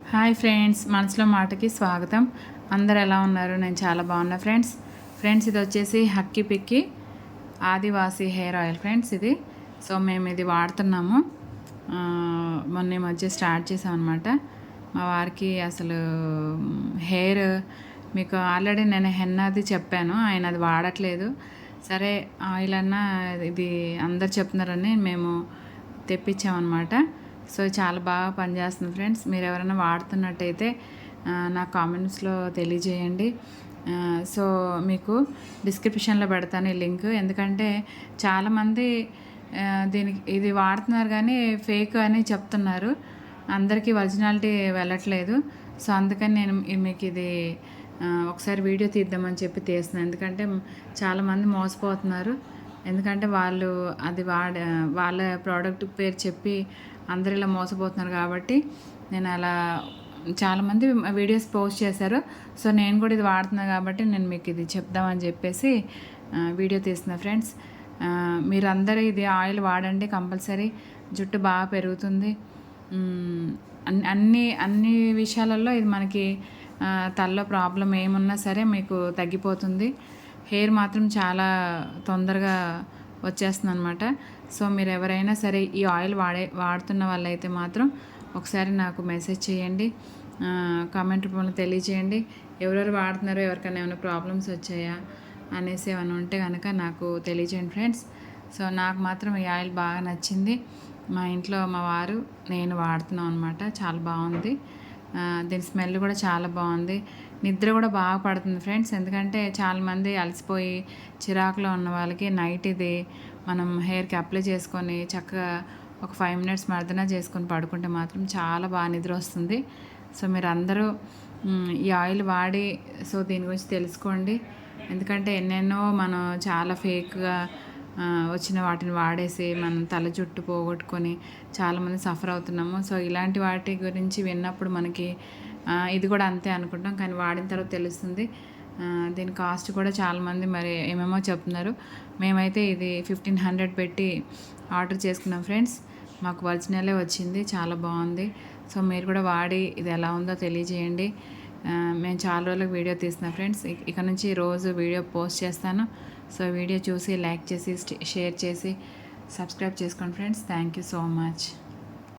Hi friends, మనసులో మాటకి స్వాగతం. అందరు ఎలా ఉన్నారు? నేను చాలా బాగున్నా ఫ్రెండ్స్ ఇది వచ్చేసి హక్కి పిక్కి ఆదివాసీ హెయిర్ ఆయిల్ ఫ్రెండ్స్. ఇది మేము ఇది వాడుతున్నాము. మొన్న ఈ మధ్య స్టార్ట్ చేసాం అనమాట. మా వారికి అసలు హెయిర్ మీకు ఆల్రెడీ నేను హెన్నాది చెప్పాను, ఆయన అది వాడట్లేదు. సరే ఆయిల్ అన్నా ఇది అందరు చెప్తున్నారని మేము తెప్పించామన్నమాట. చాలా బాగా పనిచేస్తుంది ఫ్రెండ్స్. మీరు ఎవరైనా వాడుతున్నట్టయితే నా కామెంట్స్లో తెలియజేయండి. మీకు డిస్క్రిప్షన్లో పెడతాను ఈ లింక్. ఎందుకంటే చాలామంది దీనికి ఇది వాడుతున్నారు కానీ ఫేక్ అని చెప్తున్నారు, అందరికీ ఒరిజినాలిటీ వెళ్ళట్లేదు. అందుకని నేను మీకు ఇది ఒకసారి వీడియో తీద్దామని చెప్పి తీస్తున్నాను. ఎందుకంటే చాలామంది మోసపోతున్నారు. ఎందుకంటే వాళ్ళు అది వాళ్ళ ప్రోడక్ట్ పేరు చెప్పి అందరు ఇలా మోసపోతున్నారు. కాబట్టి నేను అలా చాలామంది వీడియోస్ పోస్ట్ చేశారు. నేను కూడా ఇది వాడుతున్నాను కాబట్టి నేను మీకు ఇది చెప్దామని చెప్పేసి వీడియో తీస్తున్నా ఫ్రెండ్స్. మీరందరూ ఇది ఆయిల్ వాడండి కంపల్సరీ. జుట్టు బాగా పెరుగుతుంది. అన్ని విషయాలలో ఇది మనకి తలలో ప్రాబ్లం ఏమున్నా సరే మీకు తగ్గిపోతుంది. హెయిర్ మాత్రం చాలా తొందరగా వచ్చేస్తుంది అనమాట. మీరు ఎవరైనా సరే ఈ ఆయిల్ వాడుతున్న వాళ్ళైతే మాత్రం ఒకసారి నాకు మెసేజ్ చేయండి, కామెంట్ రూపంలో తెలియజేయండి. ఎవరెవరు వాడుతున్నారో, ఎవరికైనా ఏమైనా ప్రాబ్లమ్స్ వచ్చాయా అనేసి ఏమైనా ఉంటే కనుక నాకు తెలియజేయండి ఫ్రెండ్స్. నాకు మాత్రం ఈ ఆయిల్ బాగా నచ్చింది. మా ఇంట్లో మా వారు నేను వాడుతున్నాం అనమాట. చాలా బాగుంది. దీని స్మెల్ కూడా చాలా బాగుంది. నిద్ర కూడా బాగా పడుతుంది ఫ్రెండ్స్. ఎందుకంటే చాలామంది అలసిపోయి చిరాకులో ఉన్న వాళ్ళకి నైట్ ఇది మనం హెయిర్కి అప్లై చేసుకొని చక్కగా ఒక 5 మినిట్స్ మర్దన చేసుకొని పడుకుంటే మాత్రం చాలా బాగా నిద్ర వస్తుంది. మీరు అందరూ ఈ ఆయిల్ వాడి దీని గురించి తెలుసుకోండి. ఎందుకంటే ఎన్నెన్నో మనం చాలా ఫేక్గా వచ్చిన వాటిని వాడేసి మనం తల జుట్టు పోగొట్టుకొని చాలామంది సఫర్ అవుతున్నాము. ఇలాంటి వాటి గురించి విన్నప్పుడు మనకి ఇది కూడా అంతే అనుకుంటాం, కానీ వాడిన తర్వాత తెలుస్తుంది. దీని కాస్ట్ కూడా చాలామంది మరి ఏమేమో చెప్తున్నారు. మేమైతే ఇది 1500 పెట్టి ఆర్డర్ చేసుకున్నాం ఫ్రెండ్స్. మాకు ఒరిజినలే వచ్చింది, చాలా బాగుంది. మీరు కూడా వాడి ఇది ఎలా ఉందో తెలియజేయండి. మేము చాలా రోజులకు వీడియో తీస్తున్నాం ఫ్రెండ్స్. ఇక నుంచి రోజు వీడియో పోస్ట్ చేస్తాను. వీడియో చూసి లైక్ చేసి షేర్ చేసి సబ్స్క్రైబ్ చేసుకోండి friends. Thank you so much.